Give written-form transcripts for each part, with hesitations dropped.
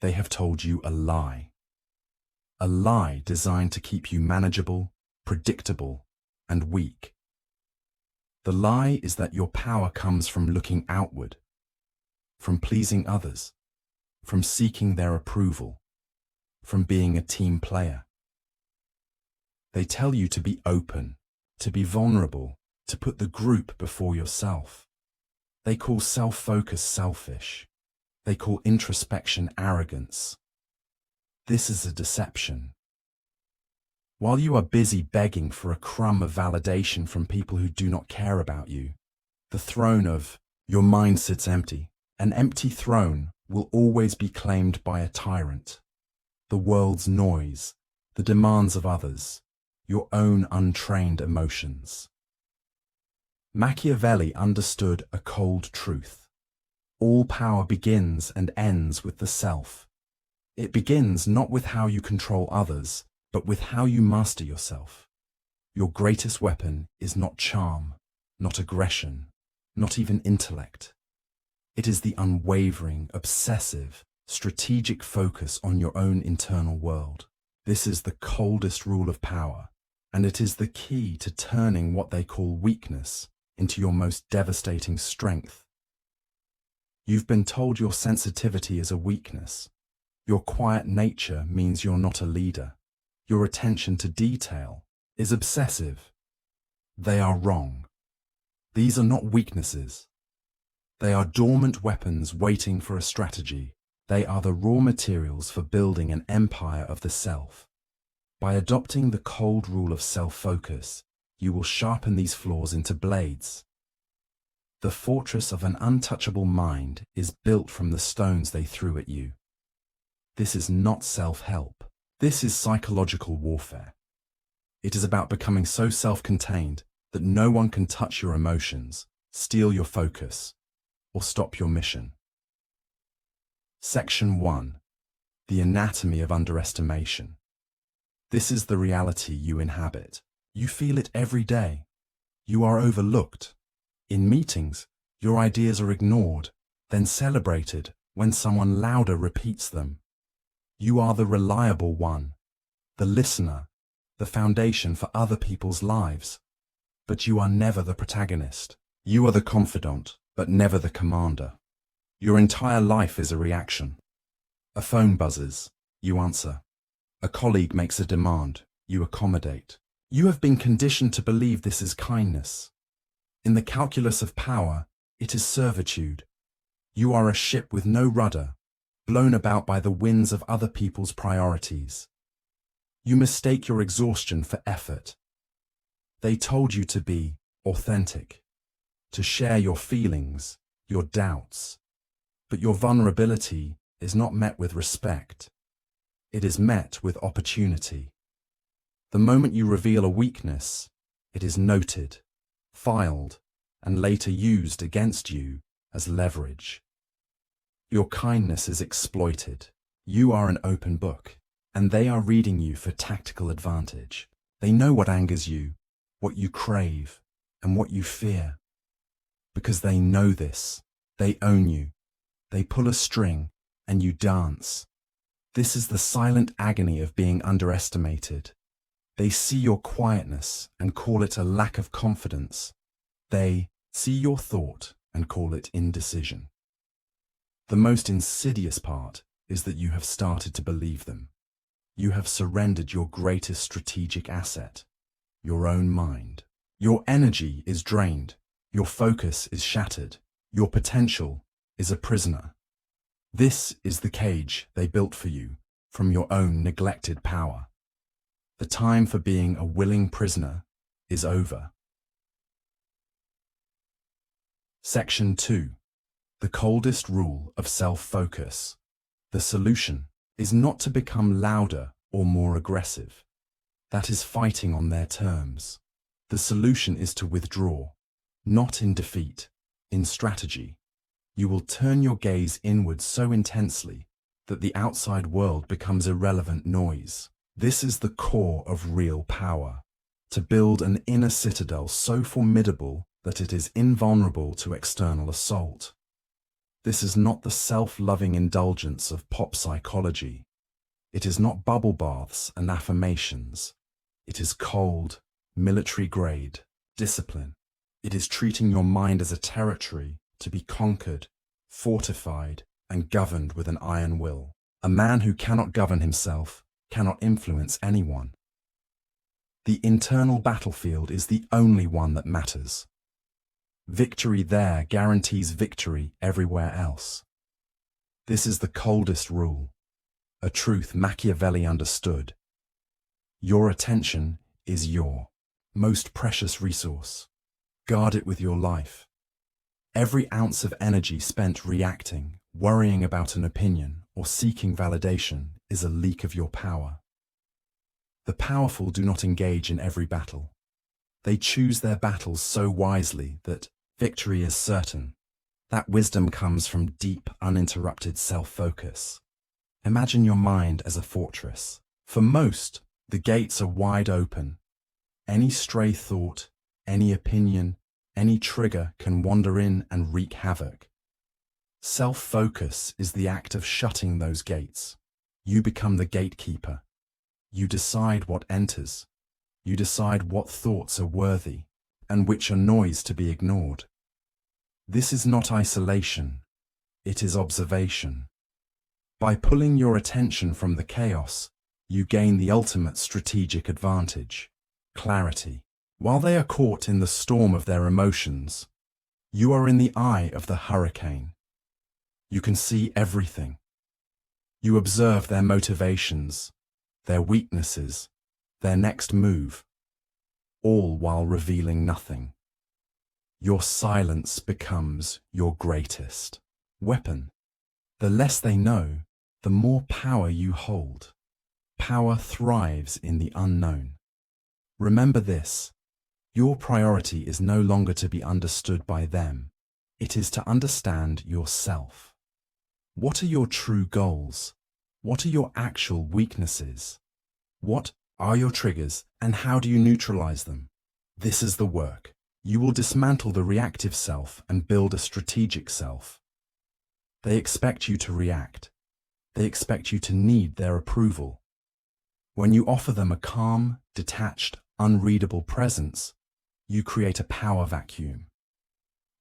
They have told you a lie. A lie designed to keep you manageable, predictable, and weak. The lie is that your power comes from looking outward, from pleasing others, from seeking their approval, from being a team player. They tell you to be open, to be vulnerable, to put the group before yourself. They call self-focus selfish. They call introspection arrogance. This is a deception. While you are busy begging for a crumb of validation from people who do not care about you, the throne of your mind sits empty. An empty throne will always be claimed by a tyrant. The world's noise, the demands of others, your own untrained emotions. Machiavelli understood a cold truth. All power begins and ends with the self. It begins not with how you control others, but with how you master yourself. Your greatest weapon is not charm, not aggression, not even intellect. It is the unwavering, obsessive, strategic focus on your own internal world. This is the coldest rule of power, and it is the key to turning what they call weakness into your most devastating strength. You've been told your sensitivity is a weakness. Your quiet nature means you're not a leader. Your attention to detail is obsessive. They are wrong. These are not weaknesses. They are dormant weapons waiting for a strategy. They are the raw materials for building an empire of the self. By adopting the cold rule of self-focus, you will sharpen these flaws into blades. The fortress of an untouchable mind is built from the stones they threw at you. This is not self-help. This is psychological warfare. It is about becoming so self-contained that no one can touch your emotions, steal your focus, or stop your mission. Section 1. The anatomy of underestimation. This is the reality you inhabit. You feel it every day. You are overlooked. In meetings, your ideas are ignored, then celebrated when someone louder repeats them. You are the reliable one, the listener, the foundation for other people's lives. But you are never the protagonist. You are the confidant, but never the commander. Your entire life is a reaction. A phone buzzes, you answer. A colleague makes a demand, you accommodate. You have been conditioned to believe this is kindness. In the calculus of power, it is servitude. You are a ship with no rudder, blown about by the winds of other people's priorities. You mistake your exhaustion for effort. They told you to be authentic, to share your feelings, your doubts. But your vulnerability is not met with respect. It is met with opportunity. The moment you reveal a weakness, it is noted, filed, and later used against you as leverage. Your kindness is exploited. You are an open book, and they are reading you for tactical advantage. They know what angers you, what you crave, and what you fear. Because they know this, they own you. They pull a string, and you dance. This is the silent agony of being underestimated. They see your quietness and call it a lack of confidence. They see your thought and call it indecision. The most insidious part is that you have started to believe them. You have surrendered your greatest strategic asset, your own mind. Your energy is drained. Your focus is shattered. Your potential is a prisoner. This is the cage they built for you from your own neglected power. The time for being a willing prisoner is over. Section 2. The coldest rule of self-focus. The solution is not to become louder or more aggressive. That is fighting on their terms. The solution is to withdraw, not in defeat, in strategy. You will turn your gaze inward so intensely that the outside world becomes irrelevant noise. This is the core of real power, to build an inner citadel so formidable that it is invulnerable to external assault. This is not the self-loving indulgence of pop psychology. It is not bubble baths and affirmations. It is cold, military-grade discipline. It is treating your mind as a territory to be conquered, fortified, and governed with an iron will. A man who cannot govern himself cannot influence anyone. The internal battlefield is the only one that matters. Victory there guarantees victory everywhere else. This is the coldest rule, a truth Machiavelli understood. Your attention is your most precious resource. Guard it with your life. Every ounce of energy spent reacting, worrying about an opinion, or seeking validation is a leak of your power. The powerful do not engage in every battle. They choose their battles so wisely that victory is certain. That wisdom comes from deep, uninterrupted self-focus. Imagine your mind as a fortress. For most, the gates are wide open. Any stray thought, any opinion, any trigger can wander in and wreak havoc. Self-focus is the act of shutting those gates. You become the gatekeeper. You decide what enters. You decide what thoughts are worthy and which are noise to be ignored. This is not isolation. It is observation. By pulling your attention from the chaos, you gain the ultimate strategic advantage, clarity. While they are caught in the storm of their emotions, you are in the eye of the hurricane. You can see everything. You observe their motivations, their weaknesses, their next move, all while revealing nothing. Your silence becomes your greatest weapon. The less they know, the more power you hold. Power thrives in the unknown. Remember this, your priority is no longer to be understood by them. It is to understand yourself. What are your true goals? What are your actual weaknesses? What are your triggers and how do you neutralize them? This is the work. You will dismantle the reactive self and build a strategic self. They expect you to react. They expect you to need their approval. When you offer them a calm, detached, unreadable presence, you create a power vacuum.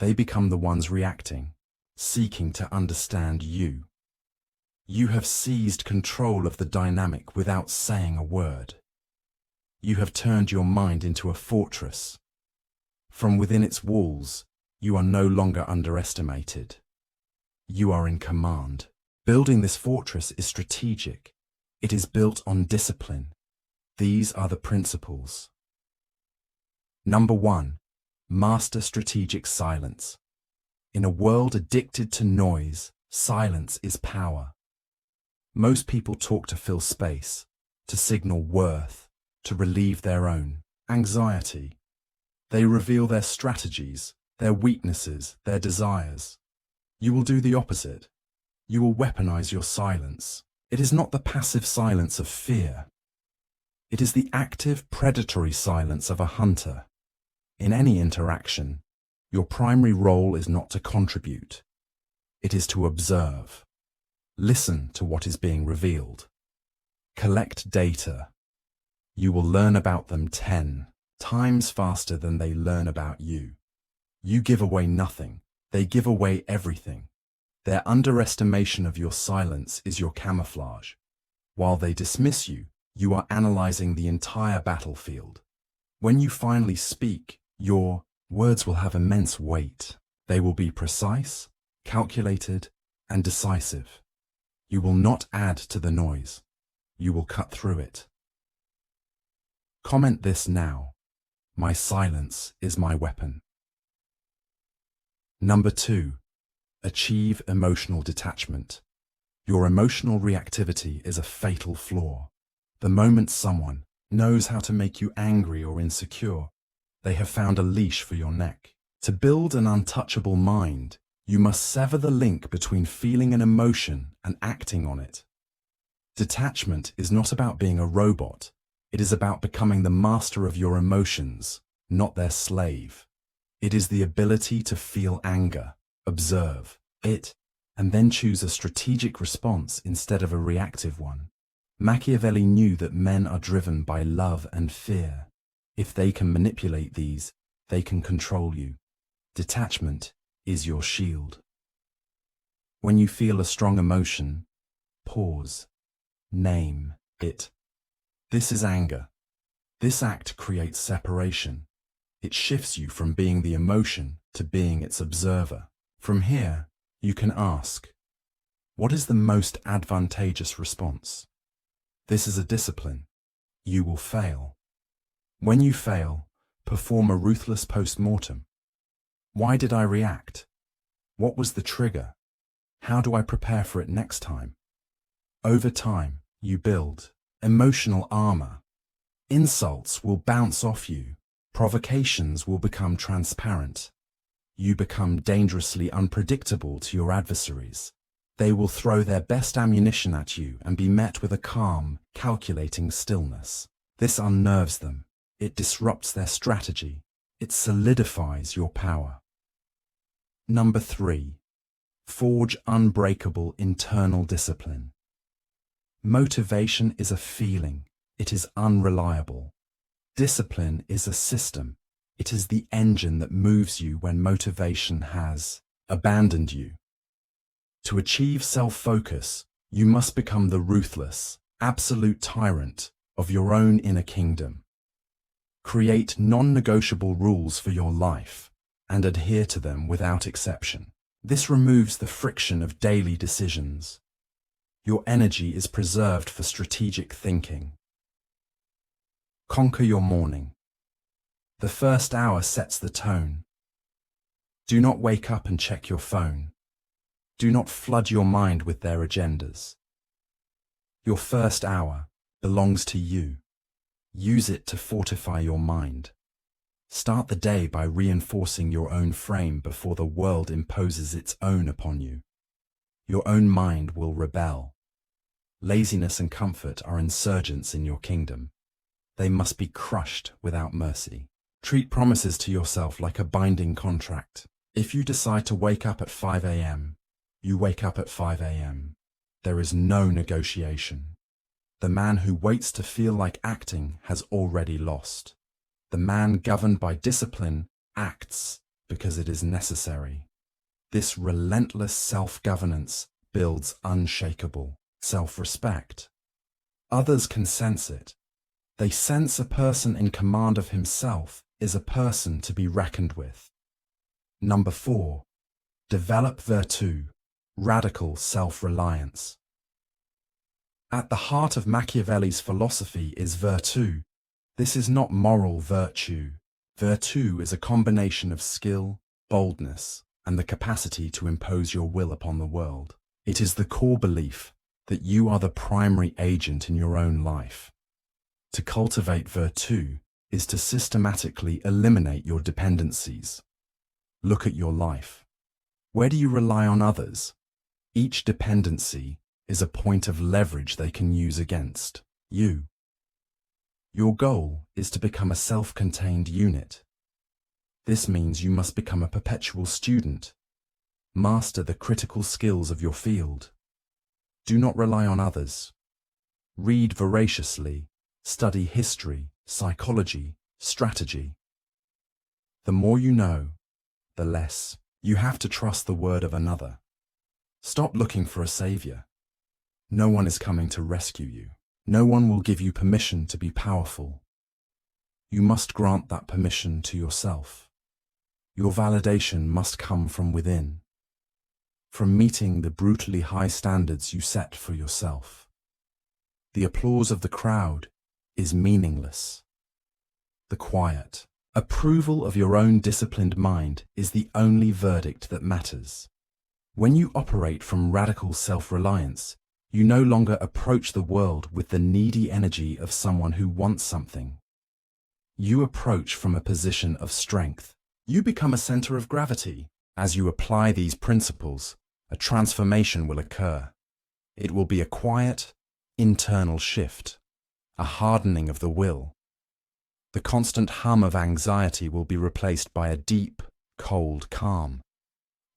They become the ones reacting, seeking to understand you. You have seized control of the dynamic without saying a word. You have turned your mind into a fortress. From within its walls, you are no longer underestimated. You are in command. Building this fortress is strategic. It is built on discipline. These are the principles. Number 1. Master strategic silence. In a world addicted to noise, silence is power. Most people talk to fill space, to signal worth, to relieve their own anxiety. They reveal their strategies, their weaknesses, their desires. You will do the opposite. You will weaponize your silence. It is not the passive silence of fear. It is the active, predatory silence of a hunter. In any interaction, your primary role is not to contribute. It is to observe. Listen to what is being revealed. Collect data. You will learn about them 10 times faster than they learn about you. You give away nothing. They give away everything. Their underestimation of your silence is your camouflage. While they dismiss you, you are analyzing the entire battlefield. When you finally speak, your words will have immense weight. They will be precise, calculated, and decisive. You will not add to the noise. You will cut through it. Comment this now. My silence is my weapon. Number 2. Achieve emotional detachment. Your emotional reactivity is a fatal flaw. The moment someone knows how to make you angry or insecure, they have found a leash for your neck. To build an untouchable mind, you must sever the link between feeling an emotion and acting on it. Detachment is not about being a robot. It is about becoming the master of your emotions, not their slave. It is the ability to feel anger, observe it, and then choose a strategic response instead of a reactive one. Machiavelli knew that men are driven by love and fear. If they can manipulate these, they can control you. Detachment is your shield. When you feel a strong emotion, pause. Name it. This is anger. This act creates separation. It shifts you from being the emotion to being its observer. From here, you can ask, what is the most advantageous response? This is a discipline. You will fail. When you fail, perform a ruthless post-mortem. Why did I react? What was the trigger? How do I prepare for it next time? Over time, you build emotional armor. Insults will bounce off you. Provocations will become transparent. You become dangerously unpredictable to your adversaries. They will throw their best ammunition at you and be met with a calm, calculating stillness. This unnerves them. It disrupts their strategy. It solidifies your power. Number 3. Forge unbreakable internal discipline. Motivation is a feeling. It is unreliable. Discipline is a system. It is the engine that moves you when motivation has abandoned you. To achieve self-focus, you must become the ruthless, absolute tyrant of your own inner kingdom. Create non-negotiable rules for your life and adhere to them without exception. This removes the friction of daily decisions. Your energy is preserved for strategic thinking. Conquer your morning. The first hour sets the tone. Do not wake up and check your phone. Do not flood your mind with their agendas. Your first hour belongs to you. Use it to fortify your mind. Start the day by reinforcing your own frame before the world imposes its own upon you. Your own mind will rebel. Laziness and comfort are insurgents in your kingdom. They must be crushed without mercy. Treat promises to yourself like a binding contract. If you decide to wake up at 5 a.m., you wake up at 5 a.m. There is no negotiation. The man who waits to feel like acting has already lost. The man governed by discipline acts because it is necessary. This relentless self-governance builds unshakable self-respect. Others can sense it. They sense a person in command of himself is a person to be reckoned with. Number 4. Develop virtue, radical self-reliance. At the heart of Machiavelli's philosophy is virtue. This is not moral virtue. Virtue is a combination of skill, boldness, and the capacity to impose your will upon the world. It is the core belief that you are the primary agent in your own life. To cultivate virtue is to systematically eliminate your dependencies. Look at your life. Where do you rely on others? Each dependency is a point of leverage they can use against you. Your goal is to become a self-contained unit. This means you must become a perpetual student. Master the critical skills of your field. Do not rely on others. Read voraciously. Study history, psychology, strategy. The more you know, the less you have to trust the word of another. Stop looking for a savior. No one is coming to rescue you. No one will give you permission to be powerful. You must grant that permission to yourself. Your validation must come from within, from meeting the brutally high standards you set for yourself. The applause of the crowd is meaningless. The quiet approval of your own disciplined mind is the only verdict that matters. When you operate from radical self-reliance, you no longer approach the world with the needy energy of someone who wants something. You approach from a position of strength. You become a center of gravity. As you apply these principles, a transformation will occur. It will be a quiet, internal shift, a hardening of the will. The constant hum of anxiety will be replaced by a deep, cold calm.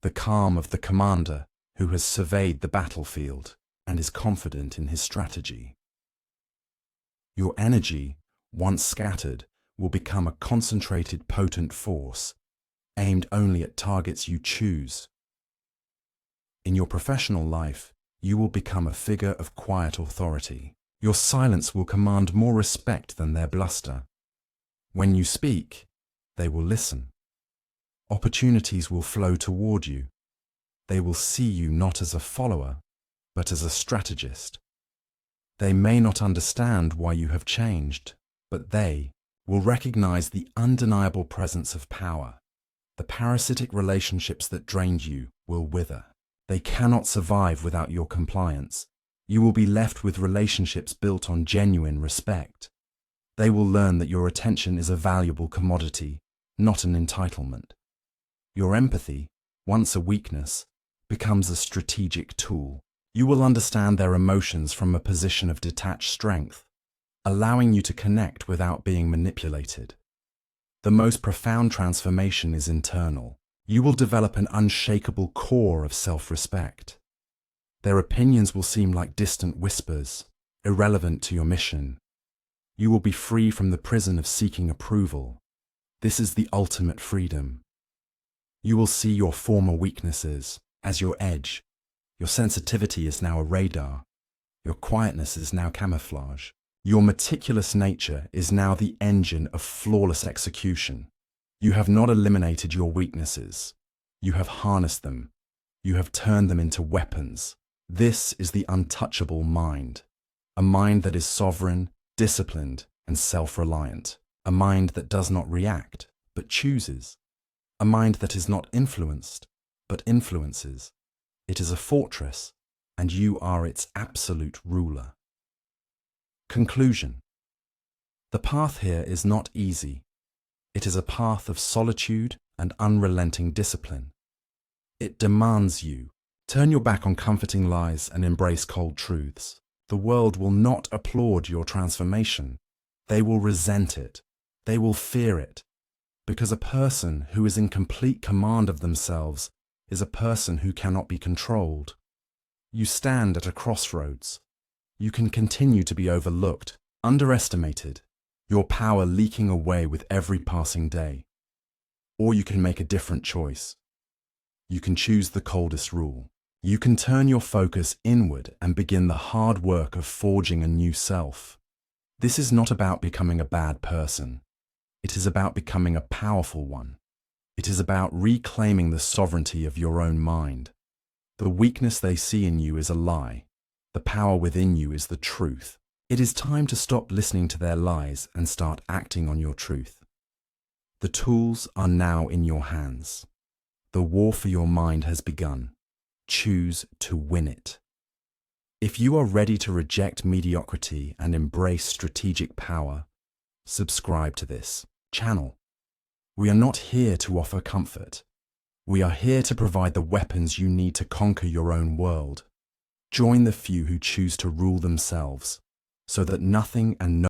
The calm of the commander who has surveyed the battlefield and is confident in his strategy. Your energy, once scattered, will become a concentrated, potent force, aimed only at targets you choose. In your professional life, you will become a figure of quiet authority. Your silence will command more respect than their bluster. When you speak, they will listen. Opportunities will flow toward you. They will see you not as a follower, but as a strategist. They may not understand why you have changed, but they will recognize the undeniable presence of power. The parasitic relationships that drained you will wither. They cannot survive without your compliance. You will be left with relationships built on genuine respect. They will learn that your attention is a valuable commodity, not an entitlement. Your empathy, once a weakness, becomes a strategic tool. You will understand their emotions from a position of detached strength, allowing you to connect without being manipulated. The most profound transformation is internal. You will develop an unshakable core of self-respect. Their opinions will seem like distant whispers, irrelevant to your mission. You will be free from the prison of seeking approval. This is the ultimate freedom. You will see your former weaknesses as your edge. Your sensitivity is now a radar. Your quietness is now camouflage. Your meticulous nature is now the engine of flawless execution. You have not eliminated your weaknesses. You have harnessed them. You have turned them into weapons. This is the untouchable mind. A mind that is sovereign, disciplined, and self-reliant. A mind that does not react, but chooses. A mind that is not influenced, but influences. It is a fortress, and you are its absolute ruler. Conclusion. The path here is not easy. It is a path of solitude and unrelenting discipline. It demands you. Turn your back on comforting lies and embrace cold truths. The world will not applaud your transformation. They will resent it. They will fear it. Because a person who is in complete command of themselves is a person who cannot be controlled. You stand at a crossroads. You can continue to be overlooked, underestimated, your power leaking away with every passing day. Or you can make a different choice. You can choose the coldest rule. You can turn your focus inward and begin the hard work of forging a new self. This is not about becoming a bad person. It is about becoming a powerful one. It is about reclaiming the sovereignty of your own mind. The weakness they see in you is a lie. The power within you is the truth. It is time to stop listening to their lies and start acting on your truth. The tools are now in your hands. The war for your mind has begun. Choose to win it. If you are ready to reject mediocrity and embrace strategic power, subscribe to this channel. We are not here to offer comfort. We are here to provide the weapons you need to conquer your own world. Join the few who choose to rule themselves, so that nothing and no